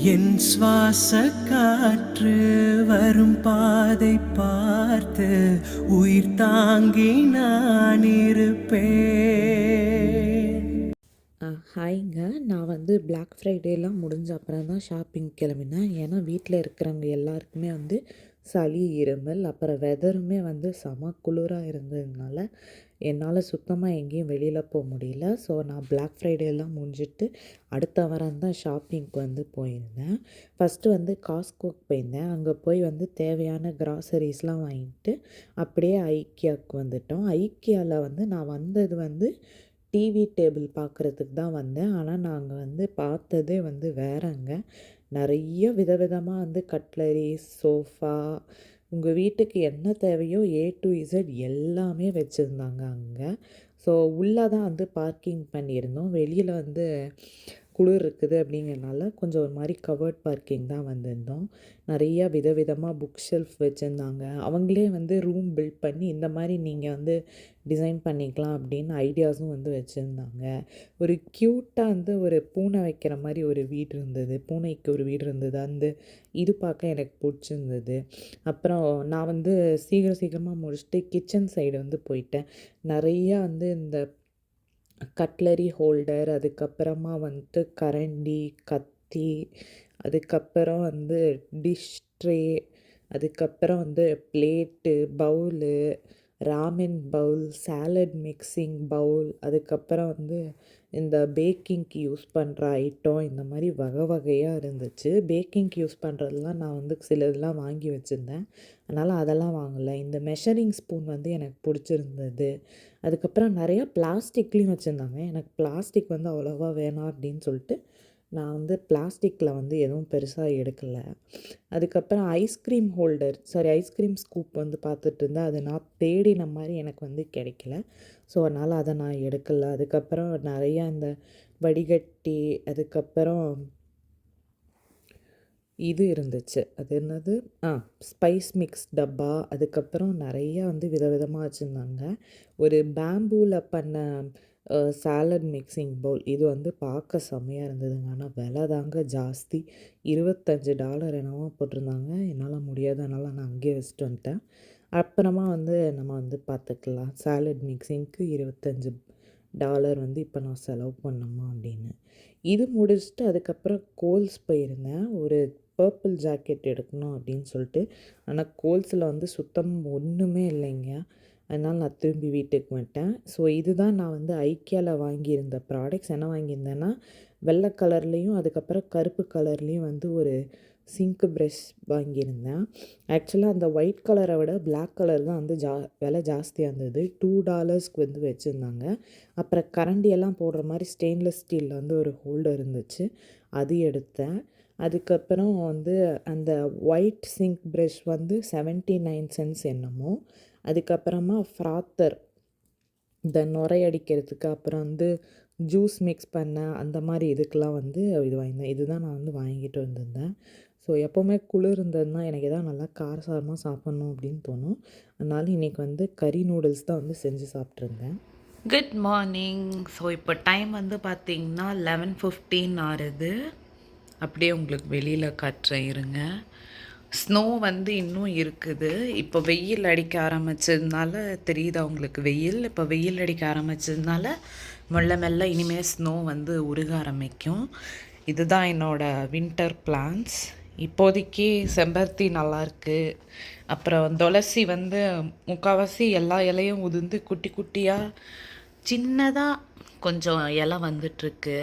என் சுவாச காற்று வரும் பாதை பார்த்து உயிர் தாங்கி நான் இருப்பேன். ஹாய்ங்க. நான் வந்து பிளாக் ஃப்ரைடேலாம் முடிஞ்ச அப்புறம் தான் ஷாப்பிங் கிளம்பினேன். ஏன்னா வீட்டில் இருக்கிறவங்க எல்லாருக்குமே வந்து சளி, இருமல், அப்புறம் வெதருமே வந்து செம குளிராக இருந்ததுனால என்னால் சுத்தமாக எங்கேயும் வெளியில் போக முடியல. ஸோ நான் பிளாக் ஃப்ரைடேலாம் முடிஞ்சிட்டு அடுத்த வாரம் தான் ஷாப்பிங்க்கு வந்து போயிருந்தேன். ஃபஸ்ட்டு வந்து காஸ்கோக்கு போயிருந்தேன். அங்கே போய் வந்து தேவையான கிராசரிஸ்லாம் வாங்கிட்டு அப்படியே ஐக்கியாவுக்கு வந்துட்டோம். ஐக்கியாவில் வந்து நான் வந்தது வந்து டிவி டேபிள் பார்க்குறதுக்கு தான் வந்தேன். ஆனால் நாங்கள் வந்து பார்த்ததே வந்து வேறங்க. நிறைய விதவிதமாக வந்து கட்லரிஸ், சோஃபா, உங்கள் வீட்டுக்கு என்ன தேவையோ ஏ டு இசட் எல்லாமே வச்சுருந்தாங்க அங்கே. ஸோ உள்ளே தான் வந்து பார்க்கிங் பண்ணியிருந்தோம். வெளியில் வந்து குளிர் இருக்குது அப்படிங்கிறனால கொஞ்சம் ஒரு மாதிரி கவர்ட் பார்க்கிங் தான் வந்திருந்தோம். நிறையா விதவிதமாக புக் ஷெல்ஃப் வச்சுருந்தாங்க. அவங்களே வந்து ரூம் பில்ட் பண்ணி இந்த மாதிரி நீங்கள் வந்து டிசைன் பண்ணிக்கலாம் அப்படின்னு ஐடியாஸும் வந்து வச்சுருந்தாங்க. ஒரு க்யூட்டாக வந்து ஒரு பூனை வைக்கிற மாதிரி ஒரு வீடு இருந்தது. பூனைக்கு ஒரு வீடு இருந்தது. அந்த இது பார்க்க எனக்கு பிடிச்சிருந்தது. அப்புறம் நான் வந்து சீக்கிரமாக முடிச்சுட்டு கிச்சன் சைடு வந்து போயிட்டேன். நிறையா வந்து இந்த கட்லரி ஹோல்டர், அதுக்கப்புறமா வந்துட்டு கரண்டி, கத்தி, அதுக்கப்புறம் வந்து டிஷ் ட்ரே, அதுக்கப்புறம் வந்து plate, bowl, ramen bowl, salad mixing bowl, அதுக்கப்புறம் வந்து இந்த பேக்கிங்க்கு யூஸ் பண்ணுற ஐட்டம், இந்த மாதிரி வகை வகையாக இருந்துச்சு. பேக்கிங்க்கு யூஸ் பண்ணுறதெல்லாம் நான் வந்து சிலதெல்லாம் வாங்கி வச்சுருந்தேன். அதனால் அதெல்லாம் வாங்கலை. இந்த மெஷரிங் ஸ்பூன் வந்து எனக்கு பிடிச்சிருந்தது. அதுக்கப்புறம் நிறையா பிளாஸ்டிக்லேயும் வச்சுருந்தாங்க. எனக்கு பிளாஸ்டிக் வந்து அவ்வளோவா வேணாம் அப்படின்னு சொல்லிட்டு நான் வந்து பிளாஸ்டிக்கில் வந்து எதுவும் பெருசாக எடுக்கலை. அதுக்கப்புறம் ஐஸ்கிரீம் ஸ்கூப் வந்து பார்த்துட்டு இருந்தேன். அது நான் தேடின மாதிரி எனக்கு வந்து கிடைக்கல. ஸோ அதனால் அதை நான் எடுக்கலை. அதுக்கப்புறம் நிறையா இந்த வடிகட்டி, அதுக்கப்புறம் இது இருந்துச்சு. அது என்னது? ஸ்பைஸ் மிக்ஸ் டப்பா. அதுக்கப்புறம் நிறையா வந்து விதவிதமாக வச்சுருந்தாங்க. ஒரு பேம்பூவில் பண்ண சாலட் மிக்சிங் பவுல். இது வந்து பார்க்க செம்மையாக இருந்ததுங்க. ஆனால் விலை தாங்க ஜாஸ்தி. $25 என்னவோ போட்டிருந்தாங்க. என்னால் முடியாது. அதனால் நான் அங்கேயே வச்சுட்டு வந்துட்டேன். அப்புறமா வந்து நம்ம வந்து பார்த்துக்கலாம். சாலட் மிக்சிங்க்கு $25 வந்து இப்போ நான் செலவு பண்ணோமா அப்படின்னு. இது முடிச்சுட்டு அதுக்கப்புறம் கோல்ஸ் போயிருந்தேன். ஒரு பர்பிள் ஜாக்கெட் எடுக்கணும் அப்படின்னு சொல்லிட்டு. ஆனால் கோல்ஸில் வந்து சுத்தமாக ஒன்றுமே இல்லைங்க. அதனால் நான் திரும்பி வீட்டுக்கு வந்துட்டேன். ஸோ இதுதான் நான் வந்து ஐக்கியாவில் வாங்கியிருந்த ப்ராடக்ட்ஸ். என்ன வாங்கியிருந்தேன்னா வெள்ளை கலர்லேயும் அதுக்கப்புறம் கருப்பு கலர்லேயும் வந்து ஒரு சிங்க் ப்ரஷ் வாங்கியிருந்தேன். ஆக்சுவலாக அந்த ஒயிட் கலரை விட பிளாக் கலர் தான் வந்து விலை ஜாஸ்தியாக இருந்தது. $2 வந்து வச்சுருந்தாங்க. அப்புறம் கரண்டியெல்லாம் போடுற மாதிரி ஸ்டெயின்லெஸ் ஸ்டீலில் வந்து ஒரு ஹோல்டர் இருந்துச்சு. அது எடுத்தேன். அதுக்கப்புறம் வந்து அந்த ஒயிட் சிங்க் ப்ரஷ் வந்து 79 cents என்னமோ. அதுக்கப்புறமா ஃப்ராத்தர், இந்த நுரை அடிக்கிறதுக்கு, அப்புறம் வந்து ஜூஸ் மிக்ஸ் பண்ண அந்த மாதிரி இதுக்கெலாம் வந்து இது வாங்கியிருந்தேன். இதுதான் நான் வந்து வாங்கிட்டு வந்திருந்தேன். ஸோ எப்போவுமே குளிர் இருந்ததுன்னா எனக்கு எதாவது நல்லா காரசாரமாக சாப்பிட்ணும் அப்படின்னு தோணும். அதனால இன்றைக்கி வந்து கறி நூடுல்ஸ் தான் வந்து செஞ்சு சாப்பிட்ருந்தேன். Good morning. ஸோ இப்போ டைம் வந்து பார்த்திங்கன்னா 11:15 ஆகுது. அப்படியே உங்களுக்கு வெளியில் காட்டுறேன் இருங்க. ஸ்னோ வந்து இன்னும் இருக்குது. இப்போ வெயில் அடிக்க ஆரம்பித்ததுனால தெரியுதா உங்களுக்கு வெயில்? இப்போ வெயில் அடிக்க ஆரம்பித்ததுனால மெல்ல மெல்ல இனிமேல் ஸ்னோ வந்து உருக ஆரம்பிக்கும். இதுதான் என்னோடய வின்டர் பிளான்ஸ். இப்போதைக்கு செம்பருத்தி நல்லாயிருக்கு. அப்புறம் துளசி வந்து முக்கால்வாசி எல்லா இலையும் உதிர்ந்து குட்டி குட்டியாக சின்னதாக கொஞ்சம் இலை வந்துட்டுருக்கு.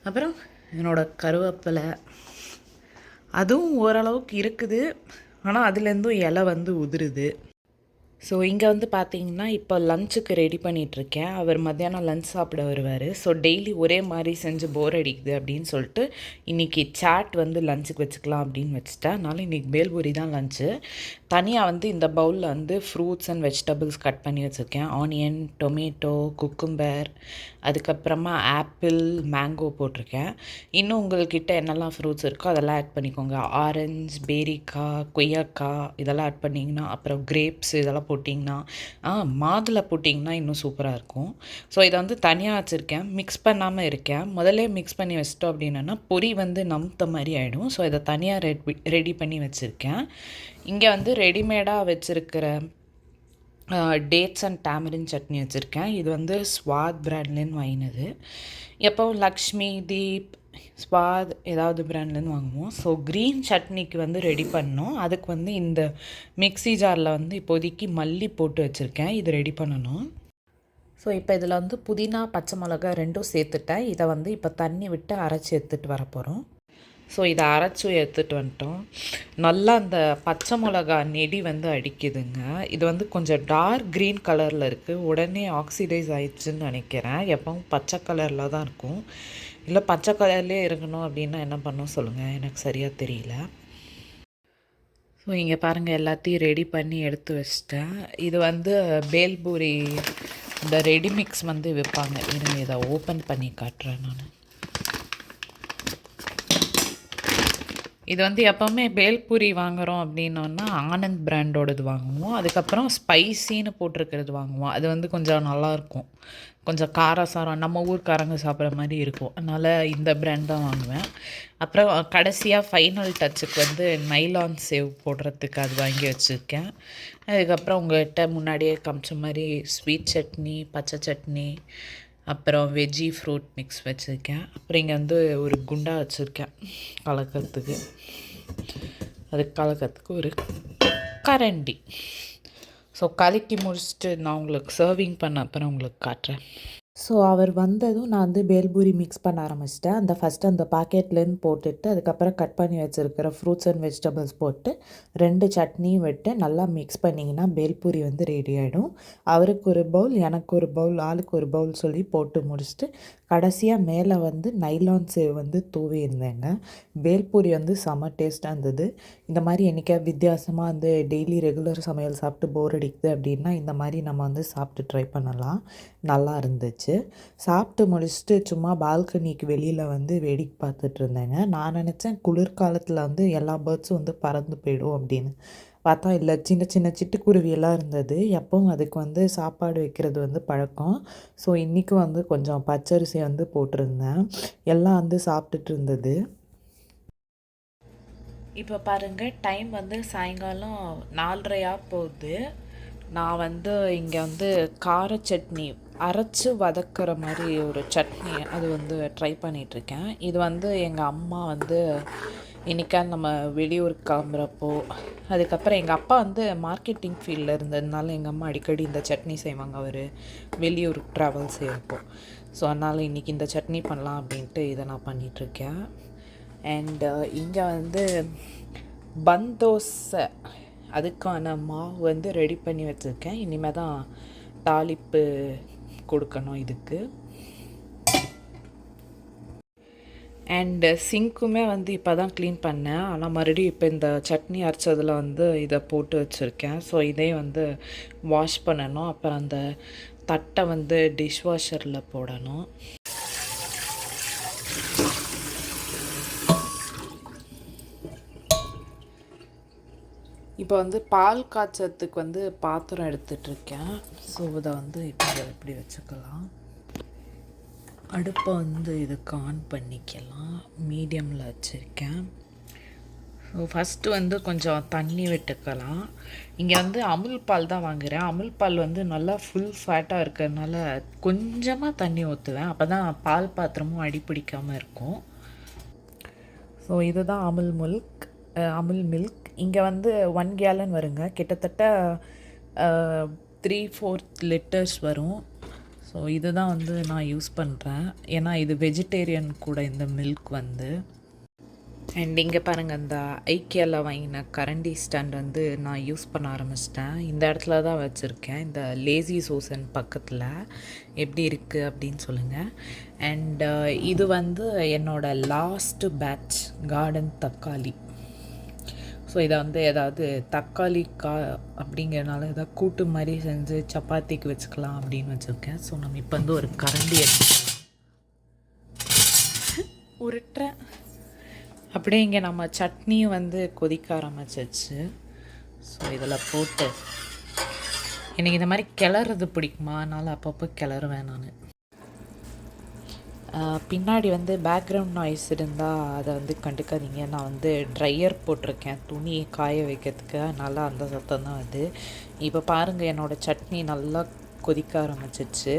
அப்புறம் என்னோடய கருவேப்பிலை அதுவும் ஓரளவுக்கு இருக்குது. ஆனால் அதுலேருந்தும் இலை வந்து உதிருது. ஸோ இங்கே வந்து பார்த்திங்கன்னா இப்போ லஞ்சுக்கு ரெடி பண்ணிகிட்ருக்கேன். அவர் மத்தியானம் லஞ்ச் சாப்பிட வருவார். ஸோ டெய்லி ஒரே மாதிரி செஞ்சு போர் அடிக்குது அப்படின்னு சொல்லிட்டு இன்றைக்கி சாட் வந்து லஞ்சுக்கு வச்சுக்கலாம் அப்படின்னு வச்சுட்டேன். அதனால் இன்றைக்கி பேல்பூரி தான் லஞ்சு. தனியாக வந்து இந்த பவுலில் வந்து ஃப்ரூட்ஸ் அண்ட் வெஜிடபிள்ஸ் கட் பண்ணி வச்சுருக்கேன். ஆனியன், டொமேட்டோ, குக்கும்பர், அதுக்கப்புறமா ஆப்பிள், மேங்கோ போட்டிருக்கேன். இன்னும் உங்கள்கிட்ட என்னெல்லாம் ஃப்ரூட்ஸ் இருக்கோ அதெல்லாம் ஆட் பண்ணிக்கோங்க. ஆரஞ்சு, பேரிக்காய், கொய்யாக்காய் இதெல்லாம் ஆட் பண்ணிங்கன்னா, அப்புறம் கிரேப்ஸ் இதெல்லாம் போட்டிங்கன்னா மாதுளை போட்டிங்கன்னா இன்னும் சூப்பராக இருக்கும். ஸோ இதை வந்து தனியாக வச்சுருக்கேன், மிக்ஸ் பண்ணாமல் இருக்கேன். முதல்ல மிக்ஸ் பண்ணி வச்சிட்டோம் அப்படின்னா பொரி வந்து நமுத்த மாதிரி ஆகிடும். ஸோ இதை தனியாக ரெடி பண்ணி வச்சுருக்கேன். இங்கே வந்து ரெடிமேடாக வச்சுருக்கிற டேட்ஸ் அண்ட் டேமரின் சட்னி வச்சுருக்கேன். இது வந்து ஸ்வாத் பிராண்ட்லேருந்து வாங்கினது. எப்போவும் லக்ஷ்மி, தீப், ஸ்வாத் ஏதாவது பிராண்ட்லேருந்து வாங்குவோம். ஸோ க்ரீன் சட்னிக்கு வந்து ரெடி பண்ணோம். அதுக்கு வந்து இந்த மிக்ஸி ஜாரில் வந்து இப்போதைக்கு மல்லி போட்டு வச்சுருக்கேன். இது ரெடி பண்ணணும். ஸோ இப்போ இதில் வந்து புதினா, பச்சை மிளகா ரெண்டும் சேர்த்துட்டேன். இதை வந்து இப்போ தண்ணி விட்டு அரைச்சி எடுத்துகிட்டு வர போகிறோம். ஸோ இதை அரைச்சி எடுத்துகிட்டு வந்துட்டோம். நல்லா அந்த பச்சை மிளகா நெடி வந்து அடிக்குதுங்க. இது வந்து கொஞ்சம் டார்க் க்ரீன் கலரில் இருக்குது. உடனே ஆக்சிடைஸ் ஆயிடுச்சுன்னு நினைக்கிறேன். எப்பவும் பச்சை கலரில் தான் இருக்கும். இல்லை பச்சை கலர்லேயே இருக்கணும் அப்படின்னா என்ன பண்ணணும் சொல்லுங்கள், எனக்கு சரியாக தெரியல. ஸோ இங்கே பாருங்கள், எல்லாத்தையும் ரெடி பண்ணி எடுத்து வச்சிட்டேன். இது வந்து பேல்பூரி இந்த ரெடி மிக்ஸ் வந்து விற்பாங்க. இருங்க இதை ஓப்பன் பண்ணி காட்டுறேன் நான். இது வந்து எப்போவுமே பேல்பூரி வாங்குகிறோம் அப்படின்னோன்னா ஆனந்த் பிராண்டோடது வாங்குவோம். அதுக்கப்புறம் ஸ்பைசின்னு போட்டிருக்கிறது வாங்குவோம். அது வந்து கொஞ்சம் நல்லாயிருக்கும், கொஞ்சம் காரசாரம் நம்ம ஊர்க்காரங்க சாப்பிட்ற மாதிரி இருக்கும். அதனால் இந்த பிராண்ட் தான் வாங்குவேன். அப்புறம் கடைசியாக ஃபைனல் டச்சுக்கு வந்து நைலான் சேவ் போடுறதுக்கு அது வாங்கி வச்சுருக்கேன். அதுக்கப்புறம் உங்கள்கிட்ட முன்னாடியே காமிச்ச மாதிரி ஸ்வீட் சட்னி, பச்சை சட்னி, அப்புறம் வெஜ்ஜி ஃப்ரூட் மிக்ஸ் வச்சுருக்கேன். அப்புறம் இங்கே வந்து ஒரு குண்டா வச்சுருக்கேன் கலக்கிறதுக்கு. அது கலக்கிறதுக்கு ஒரு கரண்டி. ஸோ கலக்கி முடிச்சுட்டு நான் உங்களுக்கு சர்விங் பண்ண அப்புறம் உங்களுக்கு காட்டுறேன். ஸோ அவர் வந்ததும் நான் வந்து பேல்பூரி மிக்ஸ் பண்ண ஆரம்பிச்சிட்டேன். ஃபஸ்ட்டு அந்த பாக்கெட்லேருந்து போட்டுட்டு அதுக்கப்புறம் கட் பண்ணி வச்சுருக்கிற ஃப்ரூட்ஸ் அண்ட் வெஜிடபிள்ஸ் போட்டு 2 சட்னியும் விட்டு நல்லா மிக்ஸ் பண்ணிங்கன்னா பேல்பூரி வந்து ரெடி ஆகிடும். அவருக்கு ஒரு பவுல், எனக்கு ஒரு பவுல், ஆளுக்கு ஒரு பவுல் சொல்லி போட்டு முடிச்சுட்டு கடைசியாக மேலே வந்து நைலான் சேவ் வந்து தூவி இருந்தேங்க. பேல்பூரி வந்து செம்ம டேஸ்ட்டாக இருந்தது. இந்த மாதிரி என்றைக்காவது வித்தியாசமாக வந்து டெய்லி ரெகுலர் சமையல் சாப்பிட்டு போர் அடிக்குது அப்படின்னா இந்த மாதிரி நம்ம வந்து சாப்பிட்டு ட்ரை பண்ணலாம். நல்லா இருந்துச்சு. சாப்பிட்டு முடிச்சுட்டு சும்மா பால்கனிக்கு வெளியில் வந்து வேடிக்கை பார்த்துட்டு இருந்தேங்க. நான் நினச்சேன் குளிர்காலத்தில் வந்து எல்லா பேர்ட்ஸும் வந்து பறந்து போயிடும் அப்படின்னு. பார்த்தா இல்லை, சின்ன சின்ன சிட்டுக்குருவியெல்லாம் இருந்தது. எப்பவும் அதுக்கு வந்து சாப்பாடு வைக்கிறது வந்து பழக்கம். ஸோ இன்றைக்கி வந்து கொஞ்சம் பச்சரிசி வந்து போட்டிருந்தேன். எல்லாம் வந்து சாப்பிட்டுட்டு இருந்தது. இப்போ பாருங்கள், டைம் வந்து சாயங்காலம் 4:30 போகுது. நான் வந்து இங்கே வந்து கார சட்னி அரைச்சி வதக்கிற மாதிரி ஒரு சட்னி அது வந்து ட்ரை பண்ணிகிட்ருக்கேன். இது வந்து எங்கள் அம்மா வந்து இன்றைக்கா நம்ம வெளியூர் கிளம்புறப்போ, அதுக்கப்புறம் எங்கள் அப்பா வந்து மார்க்கெட்டிங் ஃபீல்டில் இருந்ததுனால எங்கள் அம்மா அடிக்கடி இந்த சட்னி செய்வாங்க அவர் வெளியூர் ட்ராவல் செய்யப்போ. ஸோ அதனால் இன்றைக்கி இந்த சட்னி பண்ணலாம் அப்படின்ட்டு இதை நான் பண்ணிகிட்ருக்கேன். அண்டு இங்கே வந்து பந்தோசை அதுக்கான மாவு வந்து ரெடி பண்ணி வச்சுருக்கேன். இனிமேல் தான் தாளிப்பு கொடுக்கணும் இதுக்கு. அண்டு சிங்க்குமே வந்து இப்போ தான் க்ளீன் பண்ணேன். ஆனால் மறுபடியும் இப்போ இந்த சட்னி அரைச்சதில் வந்து இதை போட்டு வச்சுருக்கேன். ஸோ இதே வந்து வாஷ் பண்ணணும். அப்புறம் அந்த தட்டை வந்து டிஷ்வாஷரில் போடணும். இப்போ வந்து பால் காய்ச்சறதுக்கு வந்து பாத்திரம் எடுத்துகிட்ருக்கேன். ஸோ இதை வந்து இப்போ எப்படி வச்சுக்கலாம். அடுப்பை வந்து இதுக்கு ஆன் பண்ணிக்கலாம். மீடியமில் வச்சுருக்கேன். ஸோ ஃபஸ்ட்டு வந்து கொஞ்சம் தண்ணி விட்டுக்கலாம். இங்கே வந்து அமுல் பால் தான் வாங்குகிறேன். அமுல் பால் வந்து நல்லா ஃபுல் ஃபேட்டாக இருக்கிறதுனால கொஞ்சமாக தண்ணி ஊற்றுவேன். அப்போ தான் பால் பாத்திரமும் அடிப்பிடிக்காமல் இருக்கும். ஸோ இதுதான் அமுல் மில்க். இங்கே வந்து 1 கேலன் வருங்க. கிட்டத்தட்ட 3/4 லிட்டர்ஸ் வரும். ஸோ இதுதான் வந்து நான் யூஸ் பண்ணுறேன். ஏன்னா இது வெஜிடேரியன் கூட இந்த மில்க் வந்து. அண்ட் இங்கே பாருங்கள், இந்த ஐக்கியாவில் வாங்கின கரண்டி ஸ்டாண்ட் வந்து நான் யூஸ் பண்ண ஆரம்பிச்சிட்டேன். இந்த இடத்துல தான் வச்சுருக்கேன், இந்த லேசி சோசன் பக்கத்தில். எப்படி இருக்குது அப்படின்னு சொல்லுங்கள். அண்ட் இது வந்து என்னோடய லாஸ்ட்டு பேட்ச் கார்டன் தக்காளி. ஸோ இதை வந்து ஏதாவது தக்காளி அப்படிங்கிறனால ஏதாவது கூட்டு மாதிரி செஞ்சு சப்பாத்திக்கு வச்சுக்கலாம் அப்படின்னு வச்சுருக்கேன். ஸோ நம்ம இப்போ வந்து ஒரு கரண்டி எடுத்துக்கலாம். உருட்டுறேன். அப்படியே இங்கே நம்ம சட்னியும் வந்து கொதிக்க ஆரம்பிச்சிச்சு. ஸோ இதில் போட்டு எனக்கு இந்த மாதிரி கிளறது பிடிக்குமா, அதனால் அப்பப்போ கிளறுவேன் நான். பின்னாடி வந்து பேக்ரவுண்ட் நாய்ஸ் இருந்தால் அதை வந்து கண்டுக்காதீங்க. நான் வந்து ட்ரையர் போட்டிருக்கேன் துணி காய வைக்கிறதுக்கு, அதனால் அந்த சத்தம் தான் அது. இப்போ பாருங்கள், என்னோடய சட்னி நல்லா கொதிக்க ஆரம்பிச்சிச்சு.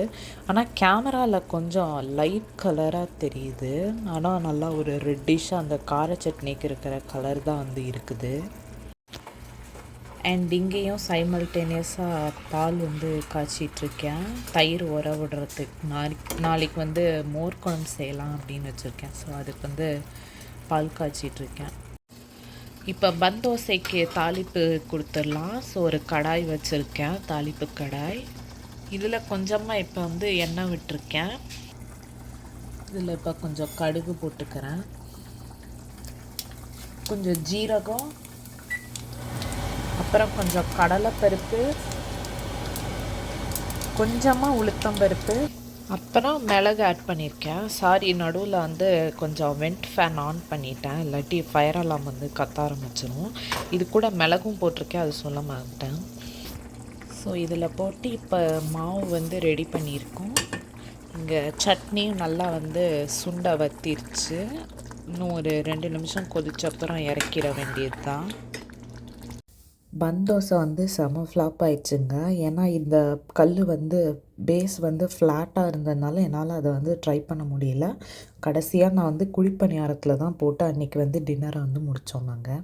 ஆனால் கேமராவில் கொஞ்சம் லைட் கலராக தெரியுது, ஆனால் நல்லா ஒரு ரெட்டிஷாக அந்த கார சட்னிக்கு இருக்கிற கலர் தான் வந்து இருக்குது. அண்ட் இங்கேயும் சைமல்டேனியஸாக பால் வந்து காய்ச்சிட்ருக்கேன், தயிர் உர விடுறதுக்கு. நாளைக்கு வந்து மோர் குழம்பு செய்யலாம் அப்படின்னு வச்சுருக்கேன். ஸோ அதுக்கு வந்து பால் காய்ச்சிட்ருக்கேன். இப்போ பந்தோசைக்கு தாளிப்பு கொடுத்துடலாம். ஸோ ஒரு கடாய் வச்சுருக்கேன், தாளிப்பு கடாய். இதில் கொஞ்சமாக இப்போ வந்து எண்ணெய் விட்டுருக்கேன். இதில் இப்போ கொஞ்சம் கடுகு போட்டுக்கிறேன், கொஞ்சம் ஜீரகம், அப்புறம் கொஞ்சம் கடலைப்பருப்பு, கொஞ்சமாக உளுத்தம்பருப்பு, அப்புறம் மிளகு ஆட் பண்ணியிருக்கேன். சாரி, நடுவில் வந்து கொஞ்சம் வெண்ட் ஃபேன் ஆன் பண்ணிட்டேன், இல்லாட்டி ஃபயர் அலாம் வந்து கத்த ஆரம்பிச்சிடும். இது கூட மிளகும் போட்டிருக்கேன், அது சொல்ல மாட்டேன். ஸோ இதில் போட்டு இப்போ மாவு வந்து ரெடி பண்ணியிருக்கோம். இங்கே சட்னியும் நல்லா வந்து சுண்டை வத்திருச்சு. இன்னும் ஒரு 2 நிமிஷம் கொதிச்ச அப்புறம் இறக்கிட வேண்டியது தான். பந்தோசை வந்து செம ஃப்ளாப் ஆயிடுச்சுங்க. ஏன்னா இந்த கல் வந்து பேஸ் வந்து ஃப்ளாட்டாக இருந்ததுனால என்னால் அதை வந்து ட்ரை பண்ண முடியல. கடைசியாக நான் வந்து குழிப்பணியாரத்தில் தான் போட்டு அன்றைக்கி வந்து டின்னரை வந்து முடித்தோம் நாங்கள்.